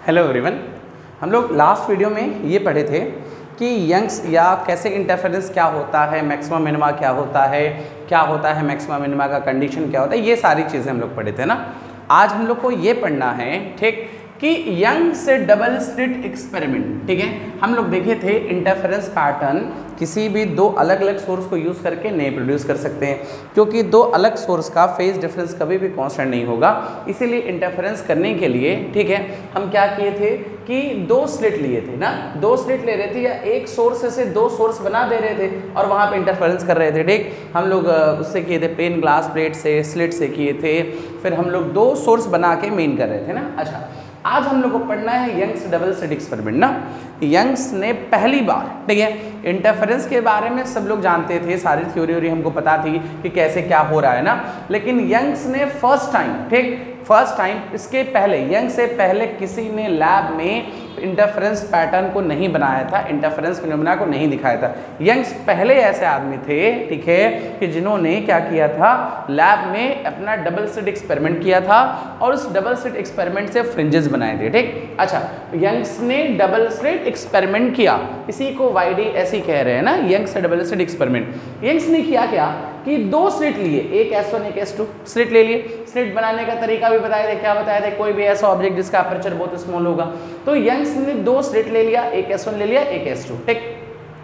Hello everyone, हम लोग last video में ये पढ़े थे कि यंग्स या कैसे इंटरफेरेंस क्या होता है, मैक्सिमम मिनिमा क्या होता है मैक्सिमम मिनिमा का कंडीशन क्या होता है, ये सारी चीज़ें हम लोग पढ़े थे ना। आज हम लोग को ये पढ़ना है, ठीक, कि यंग से डबल स्लिट एक्सपेरिमेंट, ठीक है। हम लोग देखे थे इंटरफेरेंस पैटर्न किसी भी दो अलग अलग सोर्स को यूज़ करके नहीं प्रोड्यूस कर सकते हैं, क्योंकि दो अलग सोर्स का फेज डिफरेंस कभी भी कांस्टेंट नहीं होगा। इसीलिए इंटरफेरेंस करने के लिए, ठीक है, हम क्या किए थे कि दो स्लिट लिए थे ना, दो स्लिट ले रहे थे या एक सोर्स से दो सोर्स बना दे रहे थे और वहाँ पे इंटरफेरेंस कर रहे थे, ठीक। हम लोग उससे किए थे, प्लेन ग्लास प्लेट से, स्लिट से किए थे, फिर हम लोग दो सोर्स बना के मेन कर रहे थे ना। अच्छा, आज हम लोग को पढ़ना है यंग्स डबल स्लिट एक्सपेरिमेंट ना। यंग्स ने पहली बार, ठीक है, इंटरफेरेंस के बारे में सब लोग जानते थे, सारी थ्योरी हमको पता थी कि कैसे क्या हो रहा है ना, लेकिन यंग्स ने फर्स्ट टाइम, ठीक, फर्स्ट टाइम, इसके पहले यंग से पहले किसी ने लैब में इंटरफेरेंस पैटर्न को नहीं बनाया था, इंटरफेरेंस फिनोमेना को नहीं दिखाया था। यंग्स पहले ऐसे आदमी थे, ठीक है, कि जिन्होंने क्या किया था, लैब में अपना डबल स्लिट एक्सपेरिमेंट किया था और उस डबल स्लिट एक्सपेरिमेंट से फ्रिंजेस बनाए थे, ठीक। अच्छा, यंग्स ने डबल स्लिट एक्सपेरिमेंट किया, इसी को वाईडी ऐसे कह रहे हैं ना, यंग्स से डबल स्लिट एक्सपेरिमेंट। यंग्स ने किया क्या कि दो स्लिट लिए, एक S1 एक S2 स्लिट ले लिए। स्लिट बनाने का तरीका भी बताए थे, क्या बताए थे, कोई भी ऐसा ऑब्जेक्ट जिसका अपर्चर बहुत स्मॉल होगा। तो यंग्स ने दो स्लिट ले लिया, एक S1 ले लिया, एक S2, ठीक।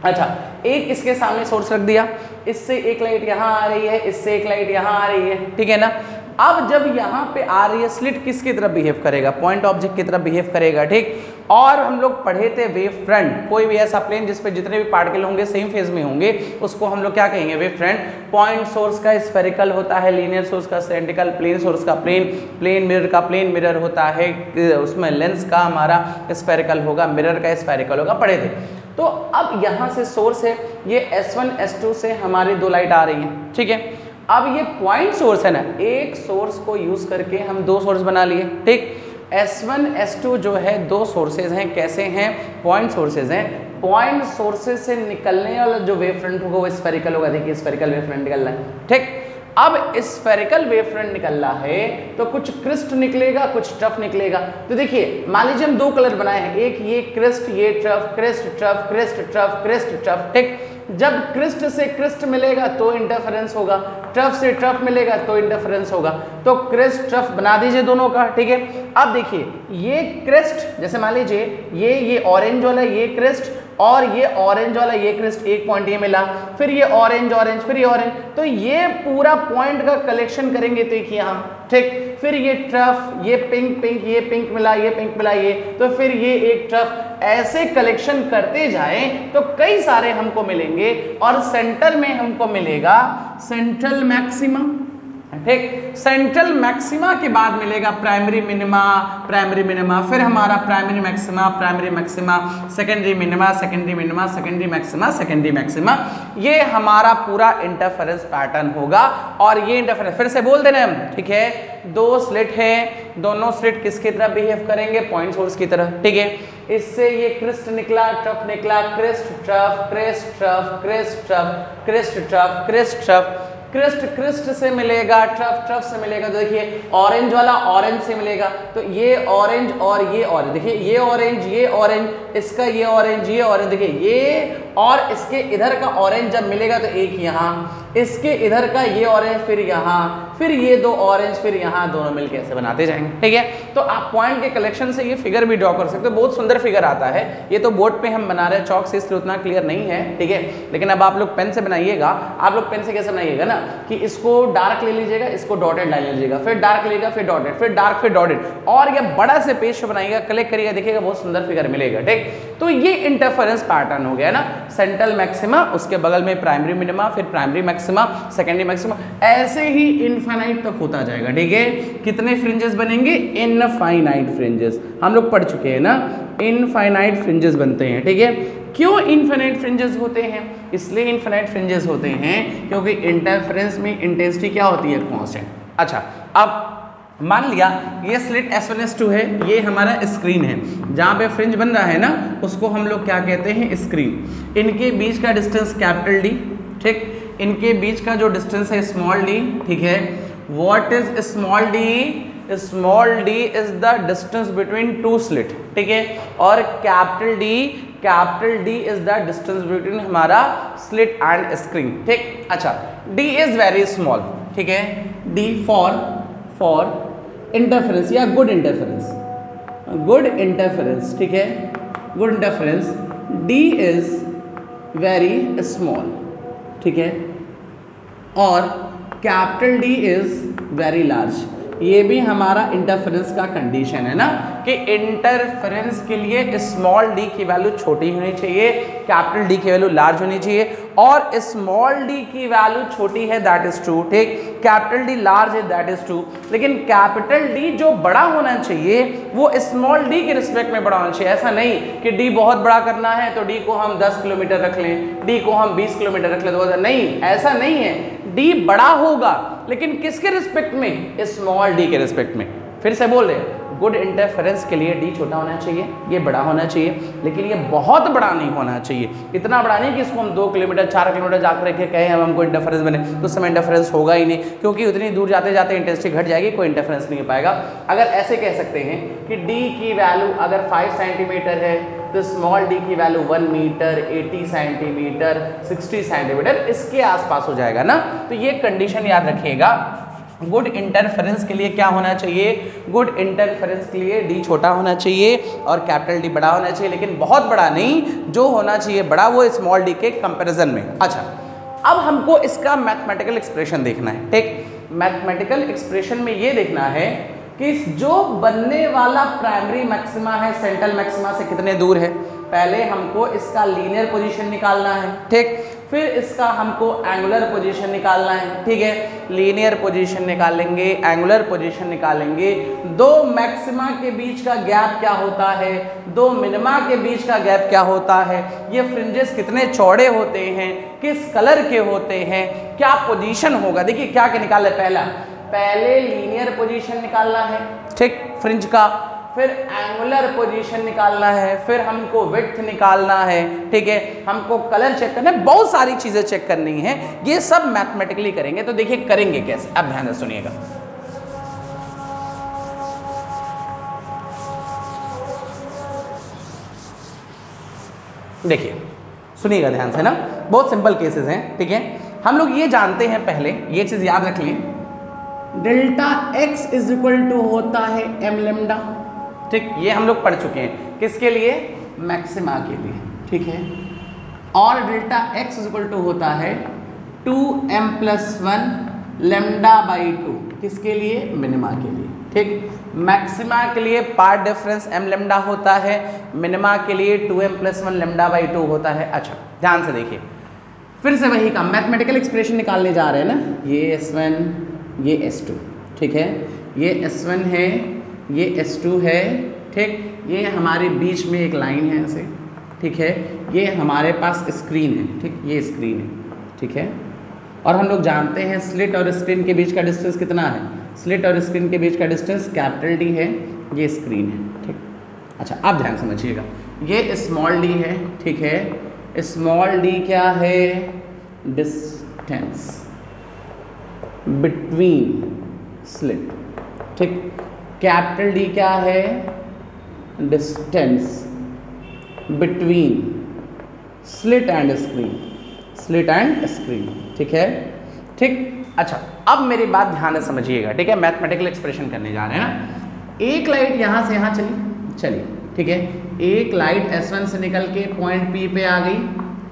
अच्छा, एक इसके सामने सोर्स रख दिया, इससे एक लाइट यहाँ आ रही है, इससे एक लाइट यहाँ आ रही है, ठीक है ना। अब जब यहाँ पे आ रही है, स्लिट किसकी तरफ बिहेव करेगा, पॉइंट ऑब्जेक्ट की तरफ बिहेव करेगा, ठीक। और हम लोग पढ़े थे वेव फ्रंट, कोई भी ऐसा प्लेन जिसपे जितने भी पार्टिकल होंगे सेम फेज में होंगे, उसको हम लोग क्या कहेंगे, वेव फ्रंट। पॉइंट सोर्स का स्फेरिकल होता है, लीनियर सोर्स का सिलेंड्रिकल, प्लेन सोर्स का प्लेन, प्लेन मिरर का प्लेन मिरर होता है, उसमें लेंस का हमारा स्फेरिकल होगा, मिरर का स्फेरिकल होगा, पढ़े थे। तो अब यहाँ से सोर्स है, ये S1 S2 से हमारी दो लाइट आ रही है, ठीक है। अब ये पॉइंट सोर्स है ना, एक सोर्स को यूज करके हम दो सोर्स बना लिए, ठीक। S1 S2 जो है दो सोर्सेज हैं, कैसे हैं, पॉइंट सोर्सेज हैं। पॉइंट सोर्सेज से निकलने वाला जो वेव फ्रंट होगा वो स्फेरिकल होगा, देखिए स्फेरिकल वेव फ्रंट निकल रहा है, ठीक। अब स्फेरिकल वेव फ्रंट निकल रहा है तो कुछ क्रिस्ट निकलेगा, कुछ ट्रफ निकलेगा। तो देखिए, मान लीजिए हम दो कलर बनाए हैं, एक ये क्रिस्ट, ये trough, crest trough, crest trough, crest trough, ठीक। जब क्रिस्ट से क्रिस्ट मिलेगा तो इंटरफेरेंस होगा, ट्रफ से ट्रफ मिलेगा तो इंटरफेरेंस होगा। तो क्रिस्ट ट्रफ बना दीजिए दोनों का, ठीक है। अब देखिए, ये क्रिस्ट, जैसे मान लीजिए ये ऑरेंज वाला ये क्रिस्ट और ये ऑरेंज वाला ये क्रिस्ट, एक पॉइंट ये मिला, फिर ये ऑरेंज ऑरेंज, फिर ये ऑरेंज, तो ये पूरा पॉइंट का कलेक्शन करेंगे तो एक यहाँ, ठीक। फिर ये ट्रफ, ये पिंक पिंक, ये पिंक मिला, ये पिंक मिला, ये, तो फिर ये एक ट्रफ, ऐसे कलेक्शन करते जाएं तो कई सारे हमको मिलेंगे और सेंटर में हमको मिलेगा सेंट्रल मैक्सिमा, ठीक। सेंट्रल मैक्सिमा के बाद मिलेगा प्राइमरी मिनिमा, फिर हमारा primary maxima, secondary minima, secondary maxima. ये हमारा पूरा इंटरफेरेंस पैटर्न होगा। और ये इंटरफेरेंस फिर से बोल देना हम, ठीक है, दो स्लिट है, दोनों स्लिट किसकी तरह बिहेव करेंगे, पॉइंट सोर्स की तरह, ठीक है। इससे ये क्रिस्ट निकला, ट्रफ निकला, crest trough, crest trough, crest trough, crest trough, crest trough, crest से मिलेगा, ट्रफ से मिलेगा। तो देखिए, ऑरेंज वाला ऑरेंज से मिलेगा, तो ये ऑरेंज और ये ऑरेंज, देखिए ये ऑरेंज, इसका ये ऑरेंज, देखिए ये और इसके इधर का ऑरेंज जब मिलेगा तो एक यहाँ, इसके इधर का ये ऑरेंज, फिर यहाँ, फिर ये दो ऑरेंज, फिर यहाँ, दोनों मिलके ऐसे बनाते जाएंगे, ठीक है। तो आप पॉइंट के कलेक्शन से ये फिगर भी ड्रॉ कर सकते हो, बहुत सुंदर फिगर आता है। ये तो बोर्ड पे हम बना रहे हैं, चौक से इसलिए उतना क्लियर नहीं है, ठीक है, लेकिन अब आप लोग पेन से बनाइएगा। आप लोग पेन से कैसे बनाइएगा ना, कि इसको डार्क ले लीजिएगा, इसको डॉटेड लाइन लीजिएगा, फिर डार्क लेगा, फिर डॉटेड, फिर डार्क, फिर डॉटेड, और ये बड़ा से पेज पे बनाइएगा, कलेक्ट करिएगा, देखिएगा बहुत सुंदर फिगर मिलेगा, ठीक। तो ये इंटरफेरेंस पैटर्न हो गया ना, सेंट्रल मैक्सिमा, उसके बगल में प्राइमरी मिनिमा, फिर प्राइमरी मैक्सिमा, सेकेंडरी मैक्सिमा, ऐसे ही इनफाइनाइट तक होता जाएगा, ठीक है। कितने फ्रिंजेस बनेंगे, इनफाइनाइट फ्रिंजेस, हम लोग पढ़ चुके हैं ना, इनफाइनाइट फ्रिंजेस बनते हैं, ठीक है। क्यों इनफाइनाइट फ्रिंजेस होते हैं, इसलिए इनफाइनाइट फ्रिंजेस होते हैं क्योंकि इंटरफेरेंस में इंटेंसिटी क्या होती है, कांस्टेंट। अच्छा, अब मान लिया ये स्लिट S1 S2 है, ये हमारा स्क्रीन है, जहाँ पे फ्रिंज बन रहा है ना, उसको हम लोग क्या कहते हैं, स्क्रीन। इनके बीच का डिस्टेंस कैपिटल D, ठीक। इनके बीच का जो डिस्टेंस है स्मॉल d, ठीक है। What is small d, small D is the distance between two slit, ठीक है, और capital D is the distance between हमारा स्लिट एंड स्क्रीन, ठीक। अच्छा, डी इज वेरी स्मॉल, ठीक है, डी फॉर इंटरफेरेंस या गुड इंटरफेरेंस, ठीक है, good interference, D is very small, ठीक है, और capital D is very large. ये भी हमारा इंटरफेरेंस का कंडीशन है ना, कि इंटरफेरेंस के लिए स्मॉल डी की वैल्यू छोटी होनी चाहिए, कैपिटल डी की वैल्यू लार्ज होनी चाहिए, और स्मॉल डी की वैल्यू छोटी है दैट इज ट्रू, ठीक, कैपिटल डी लार्ज है दैट इज ट्रू, लेकिन कैपिटल डी जो बड़ा होना चाहिए वो स्मॉल डी के रिस्पेक्ट में बड़ा होना चाहिए। ऐसा नहीं कि डी बहुत बड़ा करना है तो डी को हम 10 किलोमीटर रख लें, डी को हम 20 किलोमीटर रख लें, तो नहीं, ऐसा नहीं है। डी बड़ा होगा लेकिन किसके रिस्पेक्ट में? स्मॉल डी के रिस्पेक्ट में। फिर से बोल रहे हैं, गुड इंटरफेरेंस के लिए डी छोटा होना चाहिए, ये बड़ा होना चाहिए, लेकिन ये बहुत बड़ा नहीं होना चाहिए। इतना बड़ा नहीं कि इसको हम 2 किलोमीटर 4 किलोमीटर जाकर रखे कहें हम हमको इंटरफेरेंस बने, तो उस समय इंटरफेरेंस होगा ही नहीं, क्योंकि उतनी दूर जाते जाते इंटेंसिटी घट जाएगी, कोई इंटरफेरेंस नहीं हो पाएगा। अगर ऐसे कह सकते हैं कि डी की वैल्यू अगर 5 सेंटीमीटर है तो स्मॉल डी की वैल्यू 1 मीटर, 80 सेंटीमीटर, 60 सेंटीमीटर, इसके आसपास हो जाएगा ना। तो ये कंडीशन याद रखिएगा, गुड इंटरफेरेंस के लिए क्या होना चाहिए? गुड इंटरफेरेंस के लिए डी छोटा होना चाहिए और कैपिटल डी बड़ा होना चाहिए, लेकिन बहुत बड़ा नहीं, जो होना चाहिए बड़ा वो स्मॉल डी के कंपैरिजन में। अच्छा, अब हमको इसका मैथमेटिकल एक्सप्रेशन देखना है, ठीक। मैथमेटिकल एक्सप्रेशन में ये देखना है कि जो बनने वाला प्राइमरी मैक्सिमा है सेंट्रल मैक्सिमा से कितने दूर है। पहले हमको इसका लीनियर पोजीशन निकालना है, ठीक, फिर इसका हमको एंगुलर पोजीशन निकालना है, ठीक है। लीनियर पोजीशन निकालेंगे, एंगुलर पोजीशन निकालेंगे, दो मैक्सिमा के बीच का गैप क्या होता है, दो मिनिमा के बीच का गैप क्या होता है, ये फ्रिंजेस कितने चौड़े होते हैं, किस कलर के होते हैं, क्या पोजीशन होगा। देखिए क्या क्या निकाले, पहले लीनियर पोजीशन निकालना है, ठीक, फ्रिंज का, फिर एंगुलर पोजीशन निकालना है, फिर हमको विड्थ निकालना है, ठीक है, हमको कलर चेक करना है, बहुत सारी चीजें चेक करनी है। ये सब मैथमेटिकली करेंगे। तो देखिए करेंगे कैसे, अब ध्यान से सुनिएगा। देखिए सुनिएगा ध्यान से ना, बहुत सिंपल केसेस हैं, ठीक है। हम लोग ये जानते हैं, पहले ये चीज याद रख लिए, delta x is equal to होता है m लेमडा, ठीक, ये हम लोग पढ़ चुके हैं, किसके लिए? मैक्सिमा के लिए, ठीक है। और delta x is equal to होता है 2m+1 लेमडा बाई 2, किसके लिए? मिनिमा के लिए, ठीक। मैक्सिमा के लिए पार्ट डिफरेंस m लेमडा होता है, मिनिमा के लिए 2m+1 लेमडा बाई 2 होता है। अच्छा ध्यान से देखिए, फिर से वही काम, मैथमेटिकल एक्सप्रेशन निकालने जा रहे हैं ना, ये S1 ये S2, ठीक है, ये S1 है, ये S2 है, ठीक, ये हमारे बीच में एक लाइन है ऐसे, ठीक है, ये हमारे पास स्क्रीन है, ठीक, ये स्क्रीन है, ठीक है। और हम लोग जानते हैं स्लिट और स्क्रीन के बीच का डिस्टेंस कितना है, स्लिट और स्क्रीन के बीच का डिस्टेंस कैपिटल डी है, ये स्क्रीन है, ठीक। अच्छा आप ध्यान समझिएगा, ये स्मॉल डी है, ठीक है, स्मॉल डी क्या है? डिस्टेंस बिटवीन स्लिट, ठीक। कैपिटल डी क्या है? Distance between slit and screen, slit and screen, ठीक है, ठीक। अच्छा अब मेरी बात ध्यान से समझिएगा, ठीक है, मैथमेटिकल एक्सप्रेशन करने जा रहे हैं ना। एक लाइट यहाँ से यहाँ चलिए, ठीक है, एक लाइट S1 से निकल के पॉइंट P पे आ गई,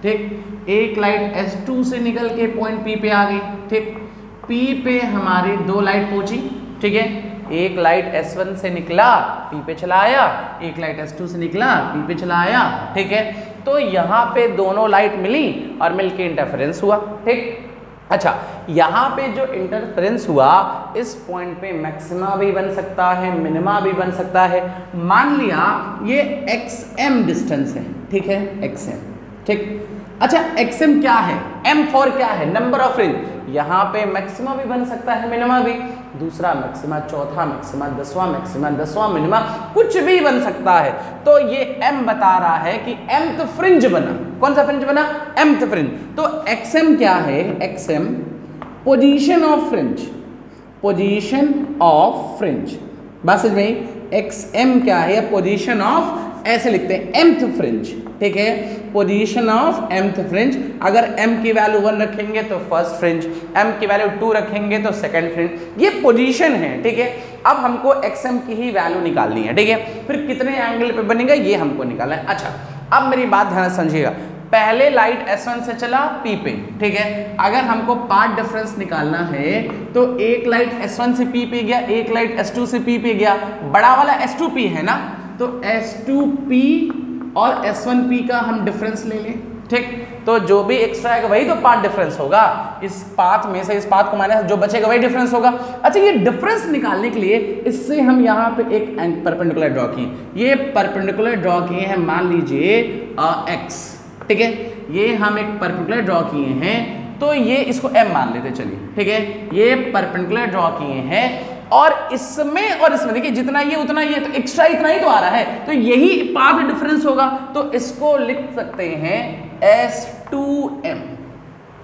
ठीक, एक लाइट S2 से निकल के पॉइंट P पे आ गई, ठीक। P पे हमारी दो लाइट पहुंची, ठीक है, एक लाइट S1 से निकला P पे चला आया, एक लाइट S2 से निकला P पे चला आया, ठीक है। तो यहाँ पे दोनों लाइट मिली और मिलके इंटरफेरेंस हुआ, ठीक। अच्छा यहाँ पे जो इंटरफेरेंस हुआ, इस पॉइंट पे मैक्सिमा भी बन सकता है, मिनिमा भी बन सकता है। मान लिया ये XM डिस्टेंस है, ठीक है, XM, ठीक। अच्छा XM क्या है? M फॉर क्या है? Number of fringe. यहाँ पे मैक्सिमा भी बन सकता है, मिनिमा भी, दूसरा मैक्सिमा, चौथा मैक्सिमा, 10वां मैक्सिमा, 10वां मिनिमा, कुछ भी बन सकता है। तो ये M बता रहा है कि mth फ्रिंज बना। कौन सा फ्रिंज बना? mth fringe. तो XM क्या है? XM position of fringe, position of fringe, बात समझ में? XM क्या है? पोजीशन ऑफ, ऐसे लिखते हैं mth फ्रिंज, ठीक है, पोजीशन ऑफ mth फ्रिंज। अगर m की वैल्यू 1 रखेंगे तो फर्स्ट फ्रिंज, m की वैल्यू 2 रखेंगे तो सेकंड फ्रिंज। ये पोजीशन है, ठीक है। अब हमको XM की ही वैल्यू निकालनी है, ठीक है। फिर कितने एंगल पे बनेगा ये हमको निकालना है। अच्छा, अब मेरी बात ध्यान से समझिएगा। पहले लाइट S1 से चला P पे, ठीक है। अगर हमको पाथ डिफरेंस निकालना है तो एक लाइट S1 से P पे गया, एक लाइट S2 से P पे गया, बड़ा वाला S2P है ना, तो S2P और S1P का हम डिफरेंस ले लें, ठीक। तो जो भी एक्स्ट्रा आएगा वही तो पाथ डिफरेंस होगा, इस पाथ में से इस पाथ को माइनस जो बचेगा वही डिफरेंस होगा। अच्छा, ये डिफरेंस निकालने के लिए इससे हम यहाँ पे एक परपेंडिकुलर ड्रॉ किए, ये परपेंडिकुलर ड्रॉ किए हैं, मान लीजिए x, ठीक है। ये हम एक परपेंडिकुलर ड्रॉ किए हैं, तो ये इसको m मान लेते, चलिए, ठीक है। ये परपेंडिकुलर ड्रॉ किए हैं और इसमें और इसमें देखिए जितना ये उतना ये, तो एक्स्ट्रा इतना ही तो आ रहा है, तो यही पाथ डिफरेंस होगा, तो इसको लिख सकते हैं S2m।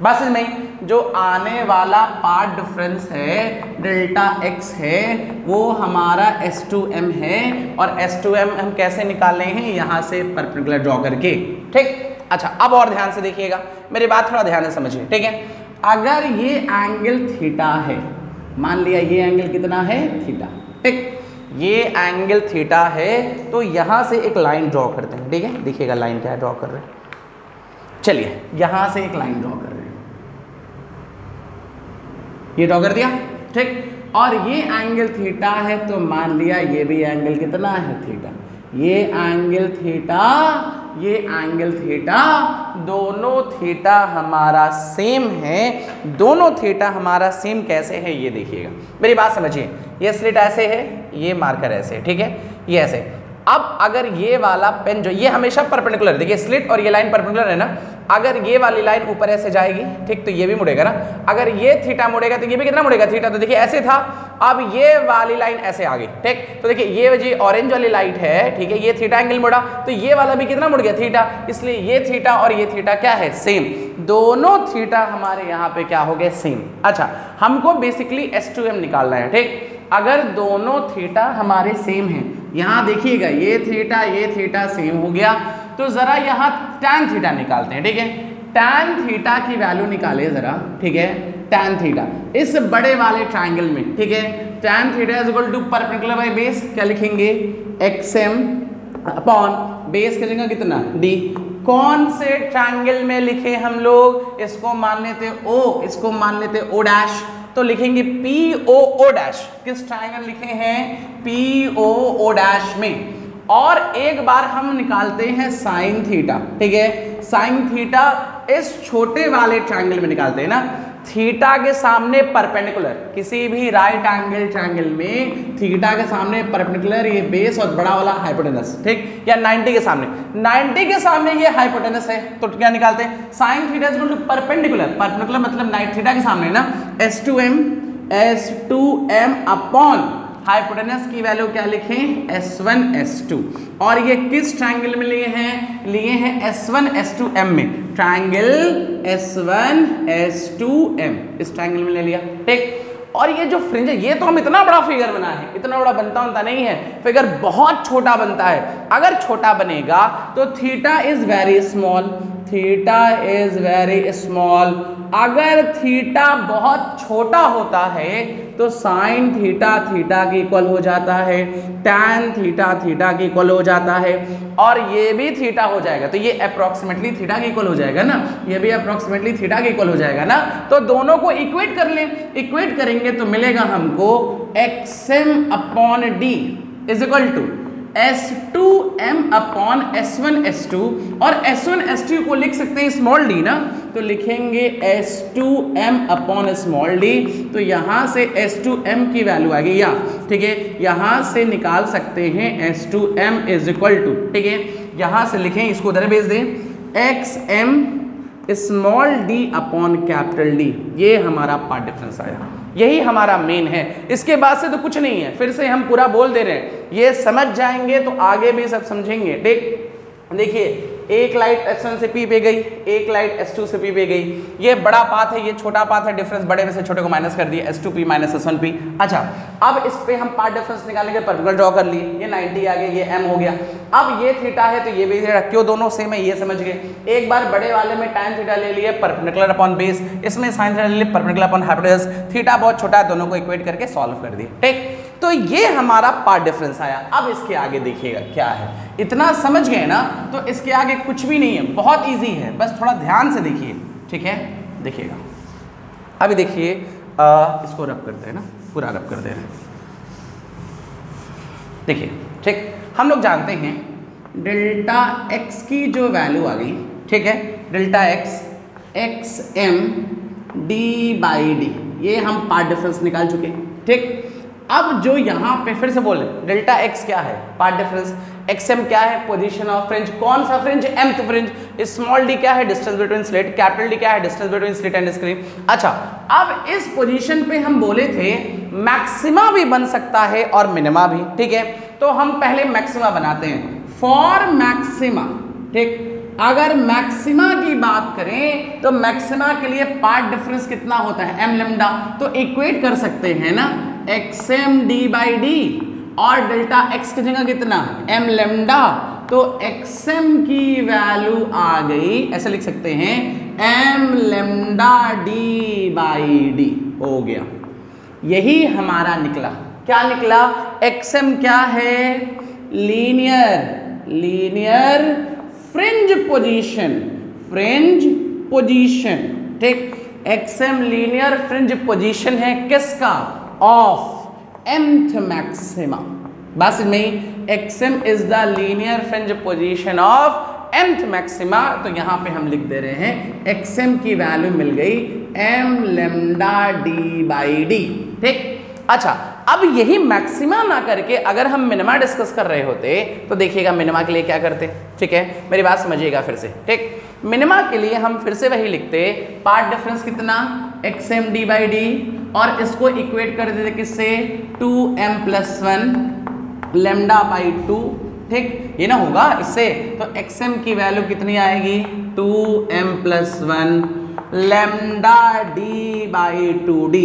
बस नहीं, जो आने वाला पाथ डिफरेंस है डेल्टा x है वो हमारा S2m है, और S2m हम कैसे निकाले हैं? यहाँ से परपेंडिकुलर ड्रॉ करके, ठीक। अच्छा, अब और ध्यान से देखिएगा, मेरी बात थोड़ा ध्यान से समझिए, ठीक है। अगर ये एंगल थीटा है, मान लिया ये एंगल कितना है? थीटा, ठीक। ये एंगल थीटा है, तो यहां से एक लाइन ड्रॉ करते हैं, ठीक है। देखिएगा लाइन क्या ड्रॉ कर रहे हैं, चलिए यहां से एक लाइन ड्रॉ कर रहे हैं, ये ड्रॉ कर दिया, ठीक। और ये एंगल थीटा है, तो मान लिया ये भी एंगल कितना है? थीटा। ये एंगल थीटा, ये एंगल थीटा, दोनों थीटा हमारा सेम है। दोनों थीटा हमारा सेम कैसे है ये देखिएगा, मेरी बात समझिए। ये स्लिट ऐसे है, ये मार्कर ऐसे है, ठीक है, ये ऐसे। अब अगर ये वाला पेन जो, ये हमेशा परपेंडिकुलर, देखिए स्लिट और ये लाइन परपेंडिकुलर है ना, अगर ये वाली लाइन ऊपर ऐसे जाएगी, ठीक, तो ये भी मुड़ेगा ना। अगर ये थीटा मुड़ेगा तो ये भी कितना मुड़ेगा? थीटा। तो देखिए ऐसे था, अब ये वाली लाइन ऐसे आ गई, ठीक। तो देखिए ये जो ऑरेंज वाली लाइट है, ठीक है, ये थीटा एंगल मुड़ा, तो ये वाला भी कितना मुड़ गया? थीटा। इसलिए ये थीटा और ये थीटा क्या है? सेम। दोनों थीटा हमारे यहाँ पे क्या हो गए? सेम। अच्छा, हमको बेसिकली S2m निकालना है, ठीक। अगर दोनों थीटा हमारे सेम हैं, यहाँ देखिएगा ये थीटा सेम हो गया, तो जरा यहाँ tan थीटा निकालते हैं, ठीक है। tan थीटा की वैल्यू निकाले जरा, ठीक है। tan थीटा इस बड़े वाले ट्राइंगल में, ठीक है, tan theta is equal to perpendicular by base, क्या लिखेंगे? XM अपॉन बेस की जगह कितना? D। कौन से ट्राइंगल में लिखे हम लोग? इसको मान लेते O, इसको मान लेते O डैश, तो लिखेंगे POO डैश। किस ट्राइंगल लिखे हैं? POO डैश में। और एक बार हम निकालते हैं साइन थीटा, ठीक है। साइन थीटा इस छोटे वाले ट्रायंगल में निकालते हैं ना, थीटा के सामने परपेंडिकुलर, किसी भी राइट एंगल ट्रायंगल में थीटा के सामने परपेंडिकुलर ये बेस और बड़ा वाला हाइपोटेनस, ठीक, या 90 के सामने, 90 के सामने ये हाइपोटेनस है, तो क्या निकालते हैं? Sine theta is equal to perpendicular, perpendicular मतलब थीटा के सामने ना, S2m अपॉन हाइपोटेनस की वैल्यू क्या लिखें? S1 S2। और ये किस ट्रायंगल में लिए हैं? S1 S2m में, ट्रायंगल S1 S2m, इस ट्रायंगल में ले लिया, ठीक। और ये जो फ्रिंज है, ये तो हम इतना बड़ा फिगर बना है, इतना बड़ा बनता नहीं है, फिगर बहुत छोटा बनता है। अगर छोटा बनेगा तो theta is very small, theta is very small. अगर थीटा बहुत छोटा होता है तो साइन थीटा थीटा के इक्वल हो जाता है, टैन थीटा थीटा के इक्वल हो जाता है, और ये भी थीटा हो जाएगा, तो ये अप्रोक्सीमेटली थीटा के इक्वल हो जाएगा ना, ये भी अप्रोक्सीमेटली थीटा के इक्वल हो जाएगा ना। तो दोनों को इक्वेट कर लें, इक्वेट करेंगे तो मिलेगा हमको XM upon D is equal to S2m upon S1 S2, और S1 S2 को लिख सकते हैं स्मॉल d ना, तो लिखेंगे S2m अपॉन स्मॉल d। तो यहाँ से S2m की वैल्यू आ गई यहाँ, ठीक है, यहाँ से निकाल सकते हैं S2m इज इक्वल टू, ठीक है, यहाँ से लिखें, इसको उधर भेज दें, XM small d upon capital D। ये हमारा पार्ट डिफरेंस आया, यही हमारा मेन है, इसके बाद से तो कुछ नहीं है। फिर से हम पूरा बोल दे रहे हैं, ये समझ जाएंगे तो आगे भी सब समझेंगे, ठीक। देखिए एक लाइट S1 से P पे गई, एक लाइट S2 से P पे गई। ये बड़ा पाथ है, ये छोटा पाथ है, डिफरेंस बड़े में से छोटे को माइनस कर दिया, S2P माइनस S1P। अच्छा अब इस पे हम पाथ डिफरेंस निकालने के परपेंडिकुलर ड्रॉ कर लिए, ये 90 आ गया, ये m हो गया। अब ये थीटा है तो ये भी थीटा, क्यों दोनों सेम है ये समझ गए। एक बार बड़े वाले में tan थीटा ले लिए परपेंडिकुलर अपॉन बेस, इसमें sin थीटा ले लिए परपेंडिकुलर अपॉन हाइपोटेनस। थीटा बहुत छोटा है, दोनों को इक्वेट करके सॉल्व कर दिए, ठीक। तो ये हमारा पार्ट डिफरेंस आया। अब इसके आगे देखिएगा क्या है, इतना समझ गए ना, तो इसके आगे कुछ भी नहीं है, बहुत इजी है, बस थोड़ा ध्यान से देखिए, ठीक है। देखिएगा अभी देखिए, इसको रब करते हैं ना, पूरा रब कर दे रहे हैं। देखिए ठीक, हम लोग जानते हैं डेल्टा x की जो वैल्यू आ गई, ठीक है, डेल्टा x xm d/d, ये हम पार्ट डिफरेंस निकाल चुके, ठीक। अब जो यहाँ पे फिर से बोले डेल्टा x क्या है, पार्ट डिफरेंस, xm क्या है, पोजीशन ऑफ फ्रिंज, कौन सा fringe, mth fringe, small d क्या है, distance between slit, capital D क्या है, distance between slit and screen. अच्छा अब इस पोजीशन पे हम बोले थे मैक्सिमा भी बन सकता है और मिनिमा भी, ठीक है। तो हम पहले मैक्सिमा बनाते हैं, फॉर मैक्सिमा, ठीक। अगर मैक्सिमा की बात करें तो मैक्सिमा के लिए पार्ट डिफरेंस कितना होता है, m लैम्डा, तो इक्वेट कर सकते हैं ना xm d/d, और डेल्टा x की जगह कितना m लैम्डा, तो xm की वैल्यू आ गई, ऐसे लिख सकते हैं m लैम्डा d/d हो गया। यही हमारा निकला, क्या निकला, xm क्या है, लीनियर फ्रिंज पोजीशन, ठीक। xm लीनियर फ्रिंज पोजीशन है किसका, ऑफ mth मैक्सिमा। बस में xm is the linear fringe position of mth maxima. तो यहां पे हम लिख दे रहे हैं xm की वैल्यू मिल गई m लैम्डा d/d, ठीक। अच्छा अब यही मैक्सिमा ना करके अगर हम मिनिमा डिस्कस कर रहे होते तो देखिएगा मिनिमा के लिए क्या करते, ठीक है, मेरी बात समझिएगा फिर से, ठीक। मिनिमा के लिए हम फिर से वही लिखते, पार्ट डिफरेंस कितना xm d/d, और इसको इक्वेट कर देते किससे, 2m+1 λ/2, ठीक। ये ना होगा इससे, तो xm की वैल्यू कितनी आएगी, 2m+1 λ/d/2d।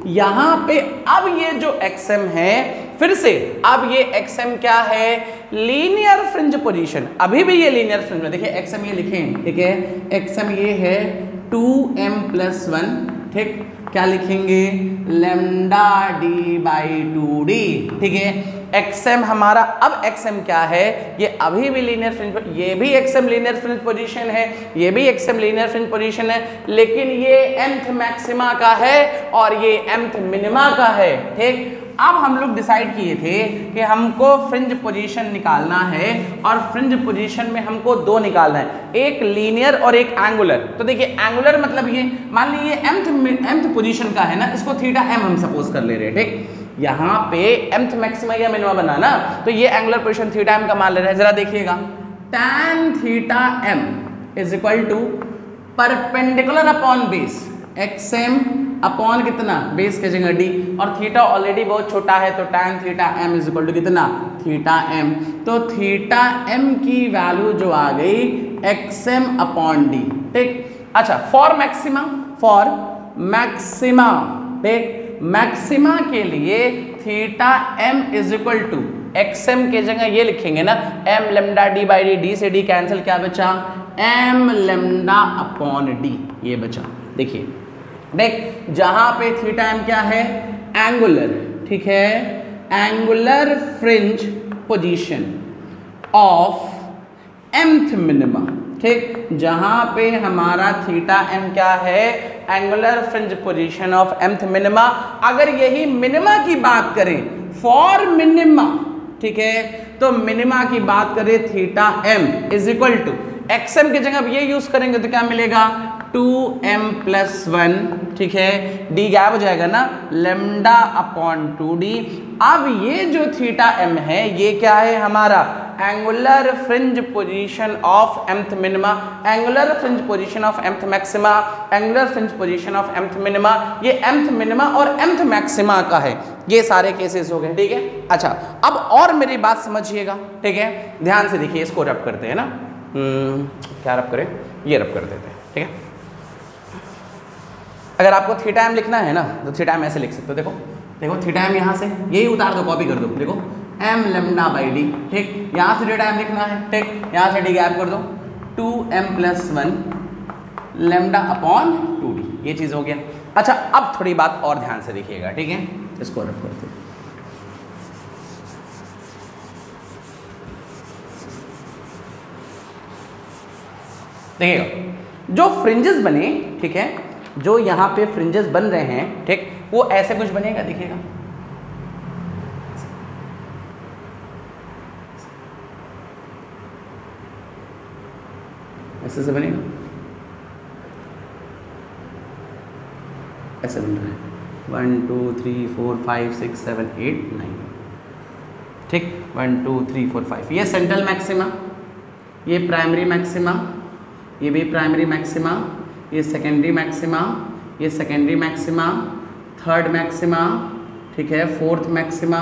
यहाँ पे अब ये जो xm है, फिर से अब ये xm क्या है, लीनियर फ्रिंज पोजीशन, अभी भी ये लीनियर फ्रिंज में, देखिए xm ये लिखें, ठीक है, xm ये है 2m+1, ठीक, क्या लिखेंगे, λ/d/2d, ठीक है। xm हमारा, अब xm क्या है, ये अभी भी लीनियर फ्रिंज, ये भी xm लीनियर फ्रिंज पोजीशन है, ये भी xm लीनियर फ्रिंज पोजीशन है, लेकिन ये mth मैक्सिमा का है और ये mth मिनिमा का है, ठीक। अब हम लोग डिसाइड किए थे कि हमको फ्रिंज पोजीशन निकालना है, और फ्रिंज पोजीशन में हमको दो निकालना है, एक लीनियर और एक एंगुलर। तो देखिए एंगुलर मतलब ये मान लीजिए mth पोजीशन का है ना, इसको थीटा m हम सपोज कर ले रहे हैं, ठीक। यहाँ पे mth मैक्सिमा या मिनिमा बना ना, तो ये एंगुलर पोजीशन थीटा m का मान ले रहे हैं। जरा देखिएगा, tan theta m is equal to perpendicular upon base, xm upon कितना, बेस के जगह d, और थीटा ऑलरेडी बहुत छोटा है, तो tan theta m is equal to कितना, थीटा m। तो थीटा m की वैल्यू जो आ गई xm अपॉन d, ठीक। अच्छा फॉर मैक्सिमा, ठीक, मैक्सिमा के लिए theta m is equal to xm के जगह ये लिखेंगे ना, m लैम्डा d/d, d से d कैंसिल, क्या बचा, m लैम्डा अपॉन d, ये बचा। देखिए देख, जहां पे थीटा m क्या है, एंगुलर, ठीक है, angular fringe position of mth minima, ठीक। जहां पे हमारा थीटा m क्या है, angular fringe position of mth minima. अगर यही मिनिमा की बात करें, फॉर मिनिमा, ठीक है, तो मिनिमा की बात करें theta m is equal to xm की जगह अब ये यूज करेंगे तो क्या मिलेगा, 2m+1, ठीक है, d गैप हो जाएगा ना, लैम्डा अपॉन 2d। अब ये जो थीटा m है, ये क्या है हमारा, angular fringe position of mth minima, angular fringe position of mth maxima, angular fringe position of mth minima, ये mth मिनिमा और mth मैक्सिमा का है। ये सारे केसेस हो गए, ठीक है। अच्छा अब और मेरी बात समझिएगा, ठीक है, ध्यान से देखिए, इसको रब करते हैं ना। क्या रब करें, ये रब कर देते हैं, ठीक है। अगर आपको थीटा एम लिखना है ना तो थीटा एम ऐसे लिख सकते हो, देखो देखो थीटा एम यहाँ से यही उतार दो, कॉपी कर दो, देखो एम लेमडा बाई डी, ठीक। यहाँ से थीटा एम लिखना है, ठीक, यहाँ से डी गैप कर दो, 2m+1 लेमडा अपॉन 2d, ये चीज़ हो गया। अच्छा अब थोड़ी बात और ध्यान से देखिएगा, ठीक है, इसको रब करते हैं। देखिएगा जो फ्रिंजेस बने, ठीक है, जो यहाँ पे फ्रिंजेस बन रहे हैं, ठीक, वो ऐसे कुछ बनेगा, देखिएगा ऐसे से बनेगा, ऐसे बन रहा है 1 2 3 4 5 6 7 8 9, ठीक, 1 2 3 4 5, ये सेंट्रल मैक्सिमा, ये प्राइमरी मैक्सिमा, ये भी प्राइमरी मैक्सिमा, ये सेकेंडरी मैक्सिमा, ये सेकेंडरी मैक्सिमा, थर्ड मैक्सिमा, ठीक है, फोर्थ मैक्सिमा,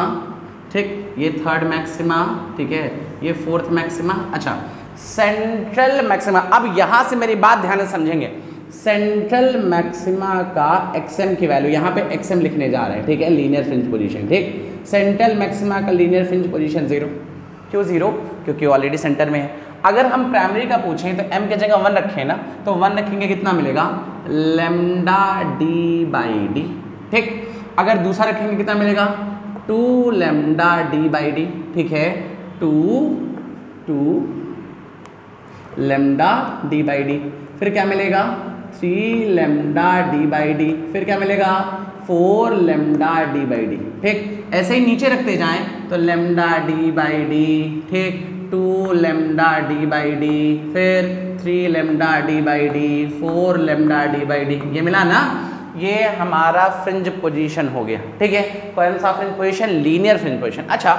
ठीक, ये थर्ड मैक्सिमा, ठीक है, ये फोर्थ मैक्सिमा। अच्छा सेंट्रल मैक्सिमा, अब यहाँ से मेरी बात ध्यान से समझेंगे, सेंट्रल मैक्सिमा का एक्सएम की वैल्यू, यहाँ पे एक्सएम लिखने जा रहे हैं, ठीक है, लीनियर फ्रिंज पोजीशन, ठीक, सेंट्रल मैक्सिमा का लीनियर फ्रिंज पोजीशन 0, क्यों 0? क्योंकि ऑलरेडी सेंटर में है। अगर हम प्राइमरी का पूछें तो m की जगह 1 रखें ना, तो 1 रखेंगे कितना मिलेगा, लेमडा डी बाई डी, ठीक। अगर दूसरा रखेंगे कितना मिलेगा, 2 लेमडा डी बाई डी, ठीक है, 2 लेमडा डी बाई डी, फिर क्या मिलेगा 3 लेमडा डी बाई डी, फिर क्या मिलेगा 4 लेमडा डी बाई डी, ठीक। ऐसे ही नीचे रखते जाएं तो लेमडा डी बाई डी, ठीक, 2 लेमडा डी बाई डी, फिर 3 lambda D by D, 4 lambda D by D, ये मिला ना, ये हमारा फ्रिंज पोजीशन हो गया, ठीक है। कौन सा fringe position, linear fringe position. अच्छा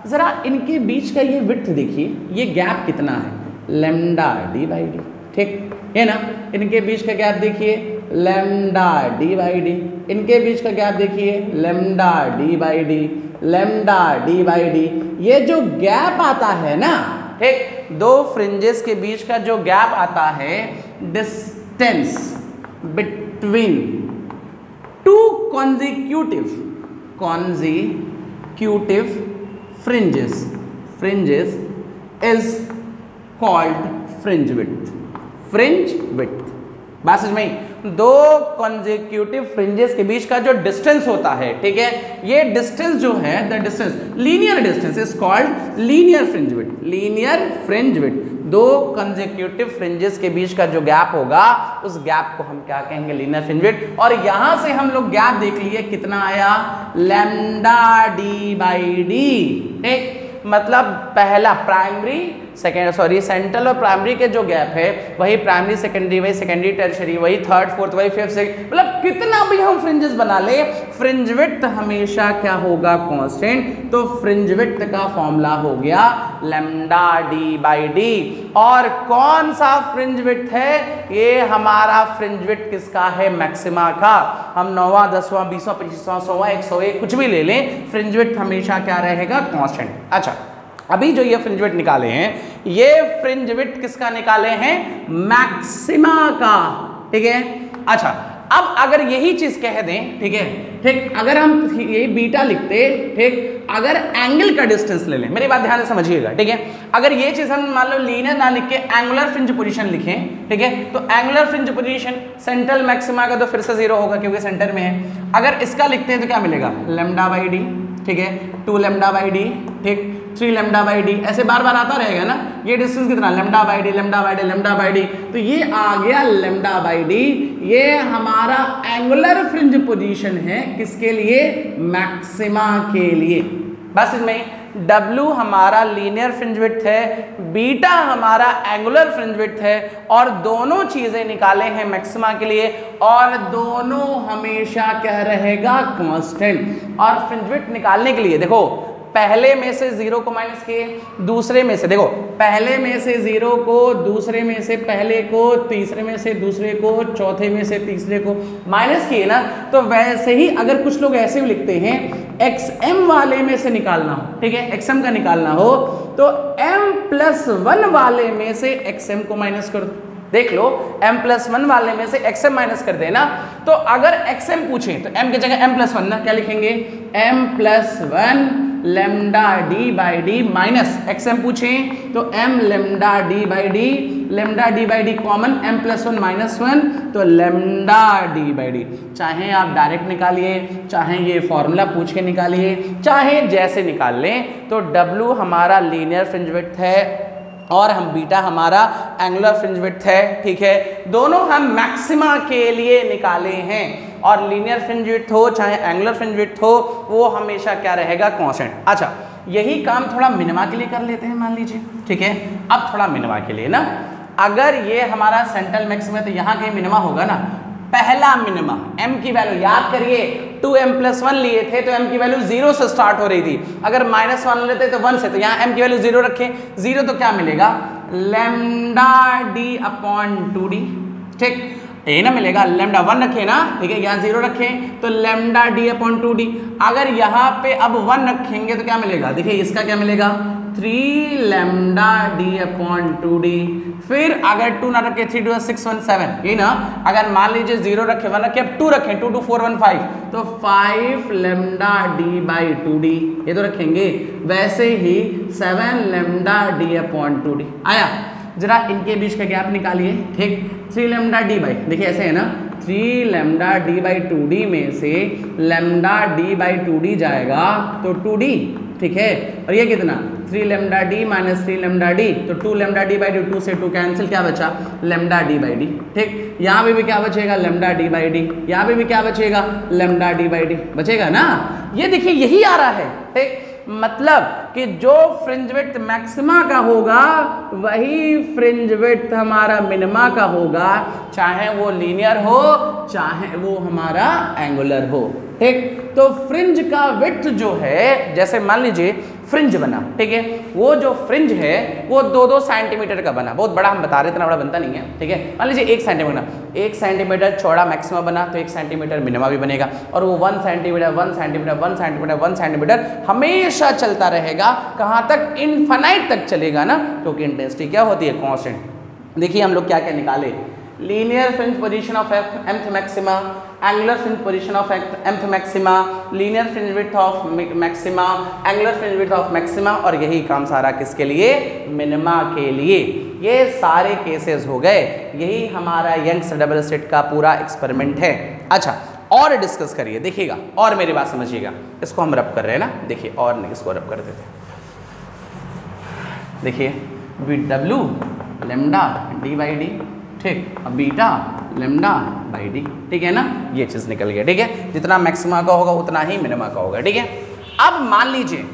जरा इनके बीच का ये विड्थ देखिए, ये गैप कितना है, लेमडा डी बाई डी, ठीक है ना। इनके बीच का गैप देखिए लेमडा डी बाई डी, इनके बीच का गैप देखिए lambda D by D, lambda D by D, ये जो गैप आता है ना, ठीक, दो फ्रिंजेस के बीच का जो गैप आता है, distance between two consecutive fringes is called fringe width, बात समझ में? दो कॉन्जिक्यूटिव फ्रिंजेस के बीच का जो डिस्टेंस होता है, ठीक है, ये डिस्टेंस जो है, the distance, linear distance is called linear fringe width. दो कॉन्जिक्यूटिव फ्रिंजेस के बीच का जो गैप होगा, उस गैप को हम क्या कहेंगे, लीनियर फ्रिंज विड्थ। और यहां से हम लोग गैप देख लिए कितना आया, लेमडा डी बाई डी, ठीक, मतलब पहला प्राइमरी सेंट्रल और प्राइमरी के जो गैप है, वही प्राइमरी सेकेंडरी, वही सेकेंडरी टर्शियरी, वही थर्ड फोर्थ, वही फिफ्थ सिक्स्थ, मतलब कितना भी हम फ्रिंजेस बना ले, फ्रिंज विड्थ हमेशा क्या होगा, कांस्टेंट। तो फ्रिंज विड्थ का फॉर्मूला हो गया लेमडा डी बाई डी। और कौन सा फ्रिंज विड्थ है, ये हमारा फ्रिंज विड्थ किसका है, मैक्सिमा का। हम 9वां 10वां 20वां 25वां 100वां 101 कुछ भी ले लें, फ्रिंज विड्थ हमेशा क्या रहेगा, कांस्टेंट। अच्छा अभी जो ये फ्रिंज विड्थ निकाले हैं, ये फ्रिंज विड्थ किसका निकाले हैं, मैक्सिमा का, ठीक है। अच्छा अब अगर यही चीज कह दें, ठीक है, ठीक, अगर हम ये बीटा लिखते, ठीक, अगर एंगल का डिस्टेंस ले लें, मेरी बात ध्यान से समझिएगा, ठीक है, अगर ये चीज हम मान लो लीनियर ना लिख के एंगुलर फ्रिंज पोजीशन लिखें, ठीक है, तो angular fringe position central maxima का तो फिर से 0 होगा क्योंकि सेंटर में है। अगर इसका लिखते हैं तो क्या मिलेगा, लेमडा बाई डी, ठीक है, 2 लेमडा बाई डी, ठीक, 3 लेमडा बाई डी, ऐसे बार बार आता रहेगा ना। ये डिस्टेंस कितना, lambda by D, lambda by D, lambda by D, तो ये आ गया लेमडा बाई डी। ये हमारा एंगुलर फ्रिंज पोजीशन है, किसके लिए, मैक्सिमा के लिए। बस इसमें W हमारा लीनियर फ्रिंज विड्थ है, बीटा हमारा एंगुलर फ्रिंज विड्थ है, और दोनों चीजें निकाले हैं मैक्सिमा के लिए, और दोनों हमेशा क्या रहेगा, कांस्टेंट। और फ्रिंज विड्थ निकालने के लिए देखो, पहले में से 0 को माइनस किए, दूसरे में से देखो, पहले में से 0 को, दूसरे में से पहले को, तीसरे में से दूसरे को, चौथे में से तीसरे को माइनस किए ना। तो वैसे ही अगर कुछ लोग ऐसे भी लिखते हैं, XM वाले में से निकालना हो, ठीक है, XM का निकालना हो, तो m+1 वाले में से xm को माइनस कर दो। देख लो m+1 वाले में से xm माइनस कर देना। तो अगर xm पूछे तो m की जगह m+1 ना क्या लिखेंगे, m+1 lambda d by D minus xm पूछे तो m lambda d by D, lambda d by D common m+1 -1 तो लैम्डा डी बाई डी। चाहे आप डायरेक्ट निकालिए, चाहे ये फॉर्मूला पूछ के निकालिए, चाहे जैसे निकाल लें। तो W हमारा लीनियर फ्रिंज विड्थ है और हम बीटा हमारा एंगुलर फ्रिंज विड्थ है, ठीक है। दोनों हम मैक्सिमा के लिए निकाले हैं और लीनियर फ्रिंज विड्थ हो चाहे एंगुलर फ्रिंज विड्थ हो वो हमेशा क्या रहेगा, कांस्टेंट। अच्छा, यही काम थोड़ा मिनिमा के लिए कर लेते हैं, मान लीजिए, ठीक है। अब थोड़ा मिनिमा के लिए ना, अगर ये हमारा सेंट्रल मैक्सिमा है तो यहाँ कहीं मिनिमा होगा ना। पहला मिनिमा m की वैल्यू याद करिए, 2m+1 लिए थे तो m की वैल्यू 0 से स्टार्ट हो रही थी। अगर -1 लेते तो 1 से, तो यहाँ m की वैल्यू 0 रखें। 0 तो क्या मिलेगा, लैम्डा डी अपॉन 2d, ठीक, यही ना मिलेगा। लैम्डा 1 रखे ना, ठीक है, यहाँ 0 रखें तो लैम्डा डी अपॉन 2d। अगर यहाँ पे अब 1 रखेंगे तो क्या मिलेगा, देखिए इसका क्या मिलेगा, 3 लैम्डा डी अपॉन 2d। फिर अगर 2 ना रखे, 3 2 6 1 7, यही ना। अगर मान लीजिए 0 रखे, 1 रखे, अब 2 रखें, 2 2 4 1 5 तो 5 लैम्डा डी बाई 2d, ये तो रखेंगे। वैसे ही 7 लैम्डा डी अपॉन 2d आया। जरा इनके बीच का गैप निकालिए, ठीक, 3 लैम्डा डी बाई, देखिए ऐसे है ना, 3 लैम्डा डी बाई 2d में से लैम्डा डी बाई 2d जाएगा तो 2d, ठीक है। और ये कितना, 3 lambda D minus 3 lambda D तो 2 लैम्डा डी बाई डी, 2 से 2 कैंसिल, क्या बचा, लैम्डा डी बाई डी, ठीक। यहाँ पे भी क्या बचेगा, लैम्डा डी बाई डी, यहाँ पे भी क्या बचेगा, लैम्डा डी बाई डी बचेगा ना। ये देखिए यही आ रहा है, ठीक। मतलब कि जो फ्रिंज विड्थ मैक्सिमा का होगा वही फ्रिंज विड्थ हमारा मिनिमा का होगा, चाहे वो लीनियर हो चाहे वो हमारा एंगुलर हो, ठीक। तो फ्रिंज का विड्थ जो है, जैसे मान लीजिए फ्रिंज बना, ठीक है, वो जो फ्रिंज है वो 2-2 सेंटीमीटर का बना, बहुत बड़ा हम बता रहे, इतना बड़ा बनता नहीं है, ठीक है। मान लीजिए 1 सेंटीमीटर, 1 सेंटीमीटर चौड़ा मैक्सिमा बना तो 1 सेंटीमीटर मिनिमा भी बनेगा। और वो 1 सेंटीमीटर 1 सेंटीमीटर 1 सेंटीमीटर 1 सेंटीमीटर हमेशा चलता रहेगा, कहाँ तक, इनफाइनाइट तक चलेगा ना, क्योंकि इंटेंसिटी क्या होती है, कांस्टेंट। देखिए हम लोग क्या क्या निकाले, linear fringe position of mth maxima, angular fringe position of mth maxima, linear fringe width of maxima, angular fringe width of maxima, और यही काम सारा किसके लिए, मिनिमा के लिए। ये सारे केसेस हो गए, यही हमारा यंग्स डबल स्लिट का पूरा एक्सपेरिमेंट है। अच्छा, और डिस्कस करिए, देखिएगा और मेरी बात समझिएगा। इसको हम रब कर रहे हैं ना, देखिए, और नहीं, इसको रब कर देते। देखिए W lambda d by D, ठीक, अब बीटा लैम्डा बाई डी, ठीक है ना, ये चीज़ निकल गया, ठीक है। जितना मैक्सिमा का होगा उतना ही मिनिमा का होगा, ठीक है। अब मान लीजिए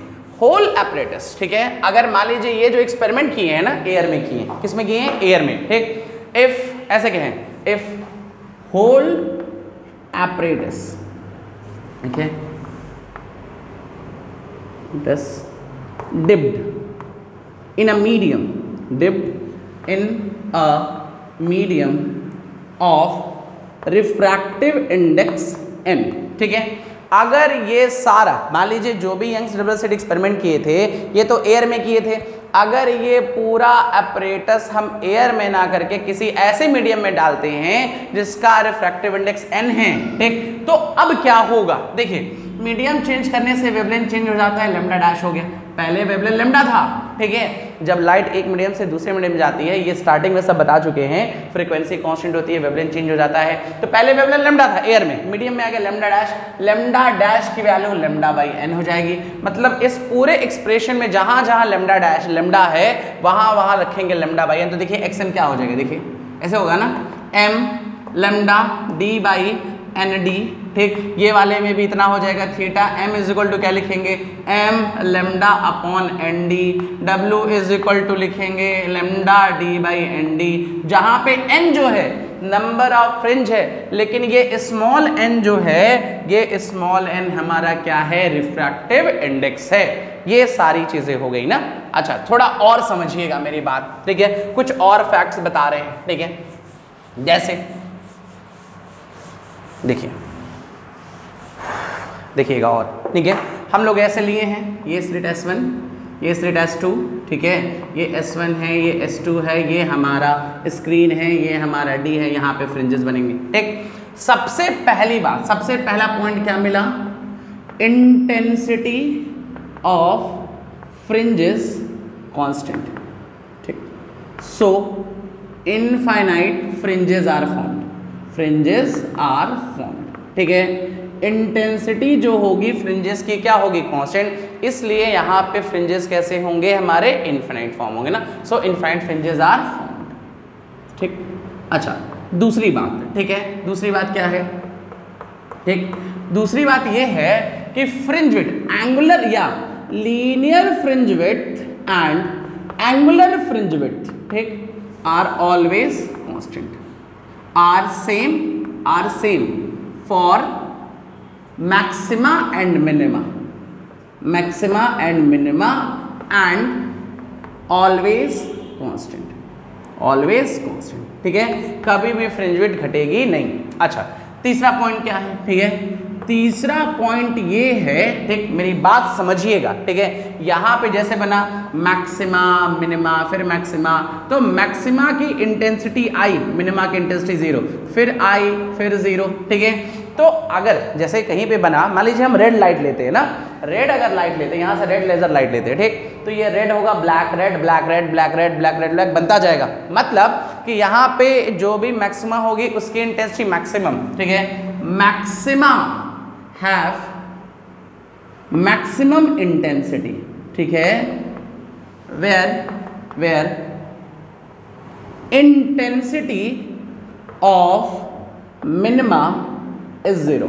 होल एपरेटस, ठीक है, अगर मान लीजिए ये जो एक्सपेरिमेंट किए हैं ना, एयर में किए हैं, किस में किए हैं, एयर में, ठीक। इफ ऐसे कहें, इफ होल एपरेटस, ठीक है, this dipped in a medium, dipped in a medium of refractive index n, ठीक है। अगर ये सारा मान लीजिए जो भी यंग्स डबल स्लिट एक्सपेरिमेंट किए थे ये तो एयर में किए थे, अगर ये पूरा अपरेटस हम एयर में ना करके किसी ऐसे मीडियम में डालते हैं जिसका रिफ्रैक्टिव इंडेक्स n है, ठीक, तो अब क्या होगा, देखिए मीडियम चेंज करने से वेवलेंथ चेंज हो जाता है, लैम्डा डैश हो गया। पहले वेवलेंथ लैम्डा था, ठीक है, जब लाइट एक मीडियम से दूसरे मीडियम में जाती है, ये स्टार्टिंग में सब बता चुके हैं, फ्रीक्वेंसी कांस्टेंट होती है, वेवलेंथ चेंज हो जाता है। तो पहले वेवलेंथ लैम्डा था एयर में, मीडियम में आ गया लैम्डा डैश की वैल्यू लैम्डा बाई n हो जाएगी। मतलब इस पूरे एक्सप्रेशन में जहां जहां लैम्डा डैश लैम्डा है वहां वहां रखेंगे लैम्डा बाई n। तो देखिए xn क्या हो जाएगा, देखिए ऐसे होगा ना, m lambda d by n d, ठीक, ये वाले में भी इतना हो जाएगा theta. m is equal to क्या लिखेंगे, m lambda upon n d, w is equal to लिखेंगे lambda d by n d, जहाँ पे n जो है नंबर ऑफ फ्रिंज है, लेकिन ये स्मॉल n जो है, ये स्मॉल n हमारा क्या है, रिफ्रैक्टिव इंडेक्स है। ये सारी चीजें हो गई ना। अच्छा, थोड़ा और समझिएगा मेरी बात, ठीक है, कुछ और फैक्ट्स बता रहे हैं, ठीक है। जैसे देखिएगा और, ठीक है, हम लोग ऐसे लिए हैं, ये स्लिट S1, ये स्लिट S2, ठीक है, ये S1 है, ये S2 है, ये हमारा स्क्रीन है, ये हमारा D है, यहाँ पे फ्रिंजेस बनेंगे। ठीक, सबसे पहली बात, सबसे पहला पॉइंट क्या मिला, इंटेंसिटी ऑफ फ्रिंजेस कांस्टेंट। ठीक, so infinite fringes are formed, fringes are formed. ठीक है, इंटेंसिटी जो होगी फ्रिंजेस की क्या होगी, कांस्टेंट, इसलिए यहाँ पे फ्रिंजेस कैसे होंगे हमारे, इनफाइनाइट फॉर्म होंगे ना, सो इनफाइनाइट फ्रिंजेस आर फॉर्म्ड। ठीक, अच्छा दूसरी बात, ठीक है, दूसरी बात क्या है, ठीक, दूसरी बात ये है कि फ्रिंज विड्थ, एंगुलर या linear fringe width and angular fringe width, ठीक, are always constant, are same for maxima and minima, maxima and minima and always constant, always constant. ठीक है, कभी भी फ्रिंज विड्थ घटेगी नहीं। अच्छा तीसरा पॉइंट क्या है, ठीक है, तीसरा पॉइंट ये है, ठीक, मेरी बात समझिएगा, ठीक है, यहाँ पे जैसे बना मैक्सिमा मिनिमा फिर मैक्सिमा, तो मैक्सिमा की इंटेंसिटी आई, मिनिमा की इंटेंसिटी 0, फिर आई फिर 0। ठीक है, तो अगर जैसे कहीं पे बना, मान लीजिए हम रेड लाइट लेते हैं ना, रेड अगर लाइट लेते हैं, यहाँ से रेड लेजर लाइट लेते हैं, ठीक, तो ये रेड होगा, black red, black red, black red, black red, black बनता जाएगा, मतलब कि यहाँ पे जो भी मैक्सिमा होगी उसकी इंटेंसिटी मैक्सिमम, ठीक है, मैक्सिमा हैव मैक्सिमम इंटेंसिटी, ठीक है, where intensity of minima is 0।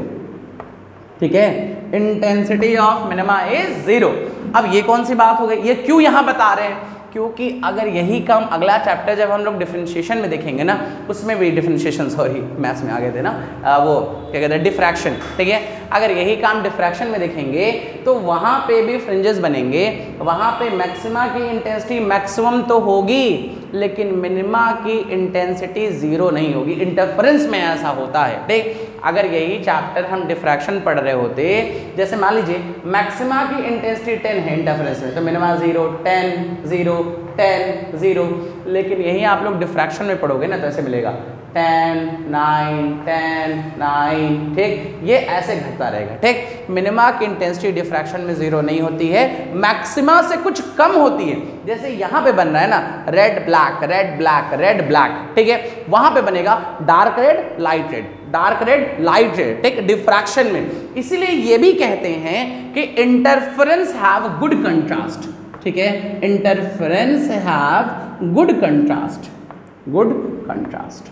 ठीक है, इंटेंसिटी ऑफ मिनिमा इज 0। अब ये कौन सी बात हो गई, ये क्यों यहां बता रहे हैं, क्योंकि अगर यही काम अगला चैप्टर जब हम लोग डिफरेंशिएशन में देखेंगे ना, उसमें भी डिफरेंशिएशन, सॉरी मैथ्स में आ गए थे ना, वो क्या कहते हैं, डिफ्रैक्शन। ठीक है, अगर यही काम डिफ्रैक्शन में देखेंगे तो वहाँ पे भी फ्रिंजेस बनेंगे, वहाँ पे मैक्सिमा की इंटेंसिटी मैक्सिमम तो होगी लेकिन मिनिमा की इंटेंसिटी 0 नहीं होगी, इंटरफेरेंस में ऐसा होता है। ठीक, अगर यही चैप्टर हम डिफ्रैक्शन पढ़ रहे होते, जैसे मान लीजिए मैक्सिमा की इंटेंसिटी 10 है इंटरफेरेंस में, तो मिनिमा 0, 10, 0, 10, 0, लेकिन यही आप लोग डिफ्रैक्शन में पढ़ोगे ना तो ऐसे मिलेगा 10, 9, 10, 9। ठीक, ये ऐसे घटता रहेगा। ठीक, मिनिमा की इंटेंसिटी डिफ्रैक्शन में 0 नहीं होती है, मैक्सिमा से कुछ कम होती है। जैसे यहाँ पे बन रहा है ना, red black, red black, red black, ठीक है, वहाँ पे बनेगा dark red, light red, dark red, light red, ठीक, डिफ्रैक्शन में। इसीलिए ये भी कहते हैं कि इंटरफेरेंस हैव गुड कंट्रास्ट। ठीक है, interference have good contrast, good contrast.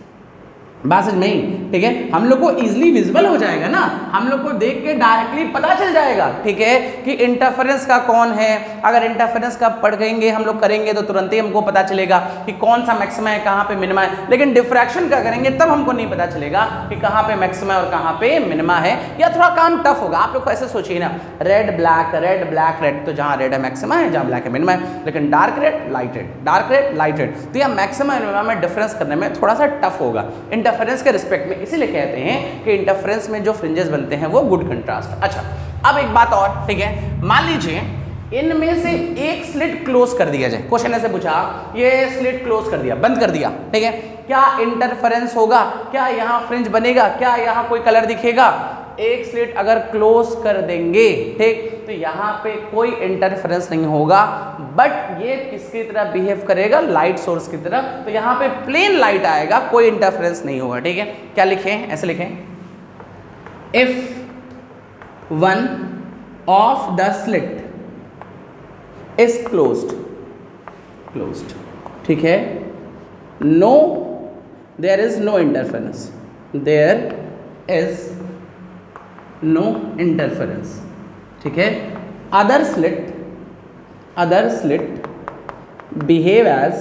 बात समझ में ही, ठीक है, हम लोग को इजीली विजिबल हो जाएगा ना, हम लोग को देख के डायरेक्टली पता चल जाएगा, ठीक है, कि इंटरफेरेंस का कौन है। अगर इंटरफेरेंस का पढ़ेंगे हम लोग करेंगे तो तुरंत ही हमको पता चलेगा कि कौन सा मैक्सिमा है, कहाँ पे मिनिमा है, लेकिन डिफ्रैक्शन का करेंगे तब हमको नहीं पता चलेगा कि कहाँ पे मैक्सिमा और कहाँ पे मिनिमा है, या थोड़ा काम टफ होगा। आप लोग ऐसे सोचिए ना, red black, red black, red, तो जहाँ रेड है मैक्सिमा है, जहाँ ब्लैक है मिनिमा है, लेकिन dark red, light red, dark red, light red, तो यह मैक्सिमा और मिनिमा में डिफरेंस करने में थोड़ा सा टफ होगा इंटरफेरेंस के रिस्पेक्ट में। इसीलिए कहते हैं कि इंटरफेरेंस में जो फ्रिंजेस बनते हैं वो गुड कंट्रास्ट। अच्छा, अब एक बात और, ठीक है, मान लीजिए इनमें से एक स्लिट क्लोज कर दिया जाए, क्वेश्चन ऐसे पूछा, ये स्लिट क्लोज कर दिया, बंद कर दिया, ठीक है, क्या इंटरफेरेंस होगा, क्या यहाँ फ्रिंज बनेगा, क्या यहाँ कोई कलर दिखेगा? एक स्लिट अगर क्लोज कर देंगे, ठीक, तो यहाँ पे कोई इंटरफेरेंस नहीं होगा, बट ये किसकी तरह बिहेव करेगा, लाइट सोर्स की तरह, तो यहाँ पे प्लेन लाइट आएगा, कोई इंटरफेरेंस नहीं होगा। ठीक है, क्या लिखें, ऐसे लिखें, if one of the slit is closed, ठीक है, no, there is no interference, there is no interference, ठीक है, other slit behave as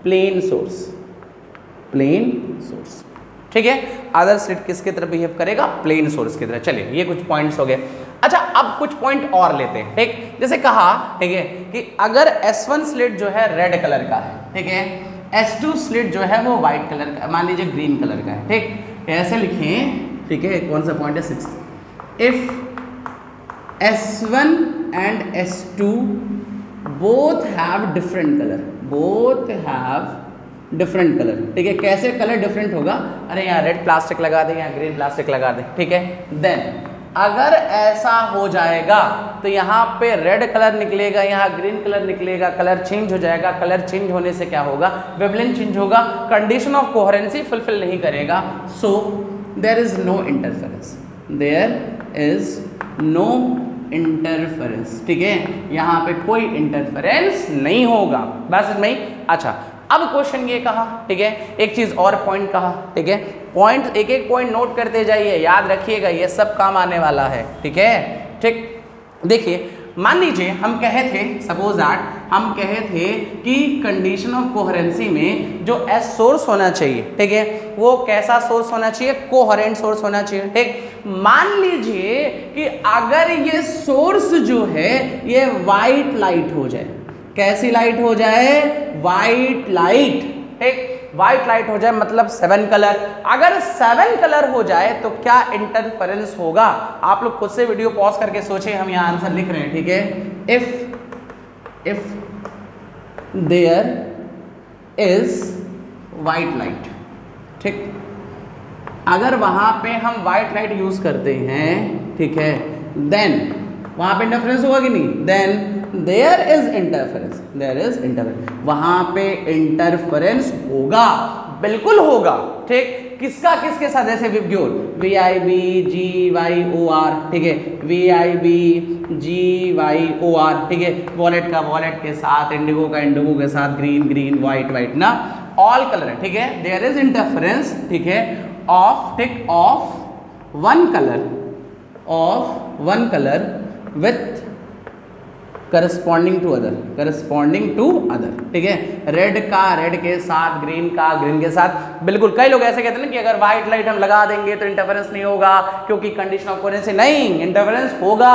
plane source, ठीक है, अदर स्लिट किसकी तरह बिहेव करेगा, प्लेन सोर्स की तरह। चलिए, ये कुछ पॉइंट्स हो गए। अच्छा, अब कुछ पॉइंट और लेते हैं, ठीक, जैसे कहा, ठीक है, कि अगर S1 स्लिट जो है रेड कलर का है, ठीक है, S2 स्लिट जो है वो व्हाइट कलर का, मान लीजिए ग्रीन कलर का है, ठीक, ऐसे लिखें, ठीक है, कौन सा पॉइंट है, 6th, if S1 and S2 both have different color, both have different color, ठीक है। कैसे कलर डिफरेंट होगा, अरे यहाँ रेड प्लास्टिक लगा दें, यहाँ ग्रीन प्लास्टिक लगा दें, ठीक है। देन अगर ऐसा हो जाएगा तो यहाँ पे रेड कलर निकलेगा, यहाँ ग्रीन कलर निकलेगा, कलर चेंज हो जाएगा। कलर चेंज होने से क्या होगा, वेवलेंथ चेंज होगा, कंडीशन ऑफ कोहेरेंसी फुलफिल नहीं करेगा। So there is no interference, there is no interference, ठीक है। यहाँ पे कोई इंटरफेरेंस नहीं होगा, बस इतना ही। अच्छा, अब क्वेश्चन ये कहा, ठीक है, एक चीज और पॉइंट कहा, ठीक है। पॉइंट एक एक पॉइंट नोट करते जाइए, याद रखिएगा, ये सब काम आने वाला है, ठीक है। ठीक, देखिए मान लीजिए हम कहे थे, सपोज दैट हम कहे थे कि कंडीशन ऑफ कोहेरेंसी में जो एस सोर्स होना चाहिए, ठीक है, वो कैसा सोर्स होना चाहिए, कोहेरेंट सोर्स होना चाहिए, ठीक। मान लीजिए कि अगर ये सोर्स जो है ये वाइट लाइट हो जाए, कैसी लाइट हो जाए, वाइट लाइट, ठीक, वाइट लाइट हो जाए मतलब 7 कलर। अगर 7 कलर हो जाए तो क्या इंटरफेरेंस होगा, आप लोग खुद से वीडियो पॉज करके सोचें, हम यहाँ आंसर लिख रहे हैं, ठीक है। If there is white light, ठीक, अगर वहां पे हम वाइट लाइट यूज करते हैं, ठीक है, देन वहां पे इंटरफेरेंस होगा कि नहीं, then there is interference, there is interference, वहां पे इंटरफेरेंस होगा, बिल्कुल होगा, ठीक। किसका किसके साथ, जैसे विबग्योर, VIBGYOR, ठीक है, VIBGYOR, ठीक है, वॉलेट का वॉलेट के साथ, इंडिगो का इंडिगो के साथ, ग्रीन ग्रीन, व्हाइट व्हाइट ना, ऑल कलर है, ठीक है। देयर इज इंटरफेरेंस, ठीक है, ऑफ, ठीक, of one colour with corresponding to other, ठीक है। रेड का रेड के साथ, ग्रीन का ग्रीन के साथ, बिल्कुल। कई लोग ऐसे कहते हैं ना कि अगर व्हाइट लाइट हम लगा देंगे तो इंटरफेरेंस नहीं होगा क्योंकि कंडीशन ऑफ कोहेरेंसी, नहीं, इंटरफेरेंस होगा।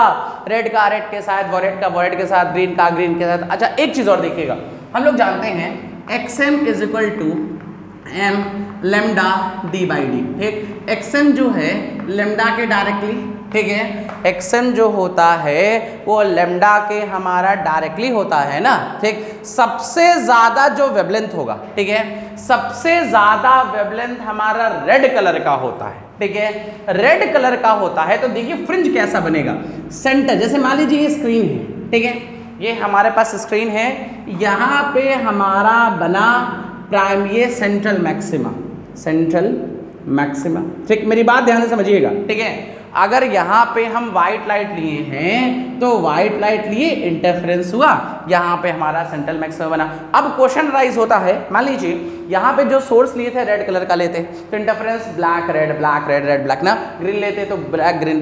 रेड का रेड के साथ, वॉलेट का वॉलेट के साथ, ग्रीन का ग्रीन के साथ। अच्छा, एक चीज और देखिएगा, हम लोग जानते हैं XM is equal to M lambda d/d, ठीक। XM जो है लेमडा के डायरेक्टली, ठीक है, XM जो होता है वो लेमडा के हमारा डायरेक्टली होता है ना, ठीक। सबसे ज्यादा जो वेवलेंथ होगा, ठीक है, सबसे ज्यादा वेवलेंथ हमारा रेड कलर का होता है, ठीक है, रेड कलर का होता है। तो देखिए फ्रिंज कैसा बनेगा, सेंटर, जैसे मान लीजिए ये स्क्रीन है, ठीक है, ये हमारे पास स्क्रीन है, यहाँ पे हमारा बना प्राइम, ये सेंट्रल मैक्सिमा, ठीक। मेरी बात ध्यान से समझिएगा, ठीक है। अगर यहाँ पे हम व्हाइट लाइट लिए हैं तो व्हाइट लाइट लिए, इंटरफेरेंस हुआ, यहाँ पे हमारा सेंट्रल मैक्सिमा बना। अब क्वेश्चन राइज होता है, मान लीजिए यहाँ पे जो सोर्स लिए थे रेड कलर का लेते तो interference black red red black ना, ग्रीन लेते तो ब्लैक ग्रीन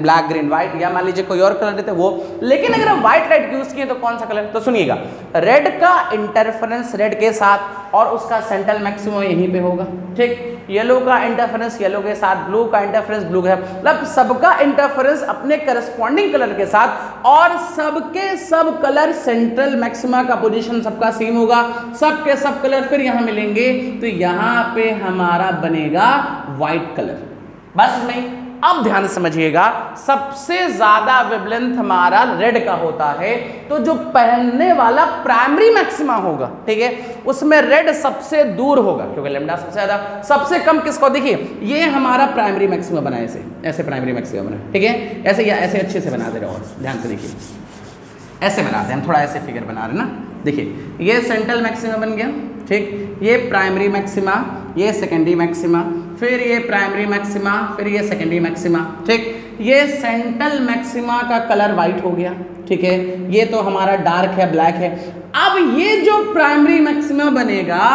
व्हाइट, या मान लीजिए कोई और कलर लेते वो। लेकिन अगर हम व्हाइट लाइट यूज किए तो कौन सा कलर, तो सुनिएगा, रेड का इंटरफेरेंस रेड के साथ और उसका सेंट्रल मैक्सिमम यहीं पे होगा, ठीक। येलो का इंटरफेरेंस येलो के साथ, ब्लू का इंटरफेरेंस ब्लू के साथ, मतलब सबका इंटरफेरेंस अपने करस्पॉन्डिंग कलर के साथ, और सबके सब कलर सेंट्रल मैक्सिमा का पोजीशन सबका सेम होगा, सबके सब कलर फिर यहां मिलेंगे, तो यहां पे हमारा बनेगा व्हाइट कलर। बस नहीं, अब ध्यान समझिएगा, सबसे ज्यादा वेवलेंथ हमारा रेड का होता है, तो जो पहनने वाला प्राइमरी मैक्सिमा होगा, ठीक है, उसमें रेड सबसे दूर होगा क्योंकि लेमडा सबसे ज्यादा, सबसे कम किसको, देखिए ये हमारा प्राइमरी मैक्सिमा बना, ऐसे प्राइमरी मैक्सिमा बना, ठीक है, ऐसे या ऐसे अच्छे से बना दे रहे, और ध्यान से देखिए, ऐसे बनाते हैं हम, थोड़ा ऐसे फिगर बना रहे ना, देखिए ये सेंट्रल मैक्सिमा बन गया, ठीक, ये प्राइमरी मैक्सिमा, ये सेकेंडरी मैक्सिमा, फिर ये प्राइमरी मैक्सिमा, फिर ये सेकेंडरी मैक्सिमा, ठीक। ये सेंट्रल मैक्सिमा का कलर वाइट हो गया, ठीक है, ये तो हमारा डार्क है, ब्लैक है। अब ये जो प्राइमरी मैक्सिमा बनेगा,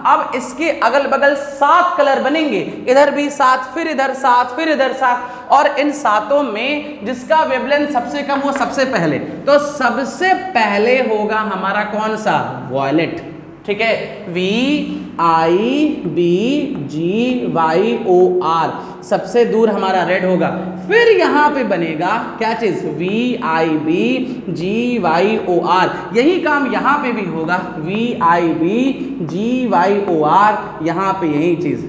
अब इसके अगल बगल 7 कलर बनेंगे, इधर भी 7, फिर इधर 7, फिर इधर 7, और इन 7 में जिसका वेवलेंथ सबसे कम वो सबसे पहले, तो सबसे पहले होगा हमारा कौन सा, वॉयलेट, ठीक है, VIBGYOR, सबसे दूर हमारा रेड होगा। फिर यहां पे बनेगा क्या चीज, VIBGYOR, यही काम यहां पे भी होगा, VIBGYOR, यहां पे यही चीज,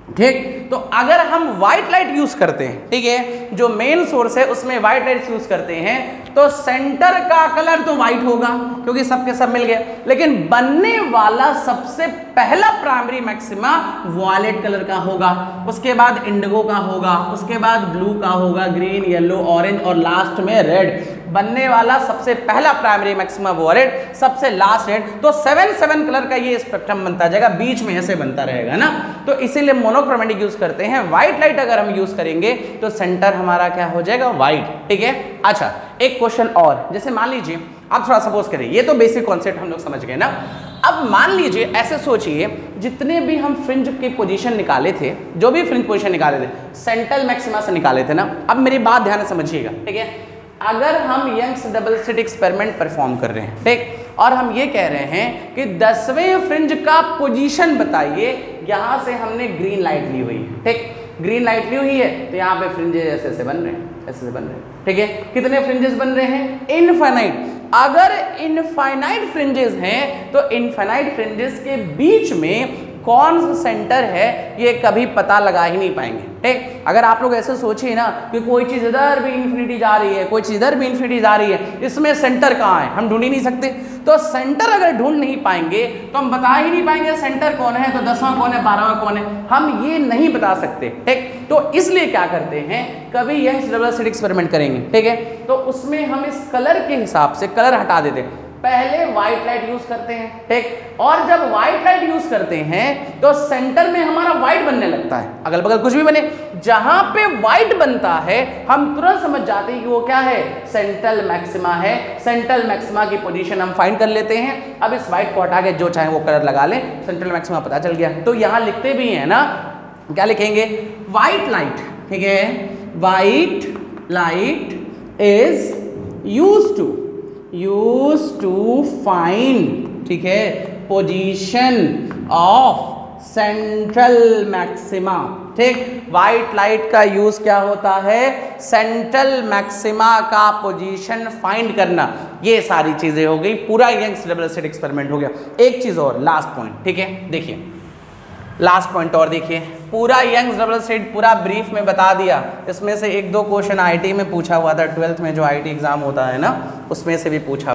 ठीक। तो अगर हम व्हाइट लाइट यूज करते हैं, ठीक है, जो मेन सोर्स है उसमें व्हाइट लाइट यूज करते हैं, तो सेंटर का कलर तो व्हाइट होगा क्योंकि सबके सब मिल गए, लेकिन बनने वाला सबसे पहला प्राइमरी मैक्सिमा वॉयलेट कलर का होगा, उसके बाद इंडिगो का होगा, उसके बाद ब्लू का होगा, ग्रीन, येलो, ऑरेंज और लास्ट में रेड। बनने वाला सबसे पहला प्राइमरी मैक्सिमा वॉयलेट, सबसे लास्ट रेड। तो 7 कलर का ये स्पेक्ट्रम बनता जाएगा, बीच में ऐसे बनता रहेगा ना। तो इसीलिए मोनोक्रोमेटिक यूज करते हैं। व्हाइट लाइट अगर हम यूज करेंगे तो सेंटर हमारा क्या हो जाएगा, व्हाइट, ठीक है। अच्छा, एक क्वेश्चन और, जैसे मान लीजिए आप थोड़ा सपोज करें, ये तो बेसिक कॉन्सेप्ट हम लोग समझ गए ना। अब मान लीजिए ऐसे सोचिए, जितने भी हम फ्रिंज की पोजीशन निकाले थे, जो भी फ्रिंज पोजीशन निकाले थे, सेंट्रल मैक्सिमा से निकाले थे ना। अब मेरी बात ध्यान से समझिएगा, ठीक है। अगर हम Young's double slit experiment perform कर रहे हैं, ठीक, और हम ये कह रहे हैं कि 10वें फ्रिंज का पोजीशन बताइए, यहां से हमने ग्रीन लाइट ली हुई है, ठीक, ग्रीन लाइट ली हुई है, तो यहाँ पे फ्रिंजेस ऐसे ऐसे बन रहे हैं, ऐसे बन रहे हैं, ठीक है। कितने फ्रिंजेस बन रहे हैं, इनफाइनाइट। अगर इनफाइनाइट फ्रिंजेस हैं तो इनफाइनाइट फ्रिंजेस के बीच में कौन सा सेंटर है ये कभी पता लगा ही नहीं पाएंगे, ठीक। अगर आप लोग ऐसे सोचिए ना कि कोई चीज इधर भी इन्फिनिटी जा रही है, कोई चीज इधर भी इन्फिनिटी जा रही है, इसमें सेंटर कहाँ है, हम ढूंढ ही नहीं सकते। तो सेंटर अगर ढूंढ नहीं पाएंगे तो हम बता ही नहीं पाएंगे सेंटर कौन है, तो 10वां कौन है, 12वां कौन है, हम ये नहीं बता सकते, ठीक। तो इसलिए क्या करते हैं, कभी यंग्स डबल स्लिट एक्सपेरिमेंट करेंगे, ठीक है, तो उसमें हम इस कलर के हिसाब से कलर हटा देते हैं। पहले व्हाइट लाइट यूज करते हैं, ठीक, और जब व्हाइट लाइट यूज करते हैं तो सेंटर में हमारा व्हाइट बनने लगता है, अगल बगल कुछ भी बने, जहां पे व्हाइट बनता है हम तुरंत समझ जाते हैं कि वो क्या है, सेंट्रल मैक्सिमा है। सेंट्रल मैक्सिमा की पोजीशन हम फाइंड कर लेते हैं। अब इस व्हाइट को हटा के जो चाहे वो कलर लगा ले, सेंट्रल मैक्सिमा पता चल गया। तो यहां लिखते भी हैं ना, क्या लिखेंगे, व्हाइट लाइट, ठीक है, white light is used to find, ठीक है, पोजीशन ऑफ सेंट्रल मैक्सिमा, ठीक। व्हाइट लाइट का यूज क्या होता है, सेंट्रल मैक्सिमा का पोजीशन फाइंड करना। ये सारी चीजें हो गई, पूरा यंग्स डबल स्लिट एक्सपेरिमेंट हो गया। एक चीज और, लास्ट पॉइंट, ठीक है, देखिए लास्ट पॉइंट और देखिए, पूरा यंग्स डबल स्लिट पूरा ब्रीफ में बता दिया। इसमें से 1-2 क्वेश्चन आईटी में पूछा हुआ था, 12th में जो आईटी एग्जाम होता है ना, उसमें से भी पूछा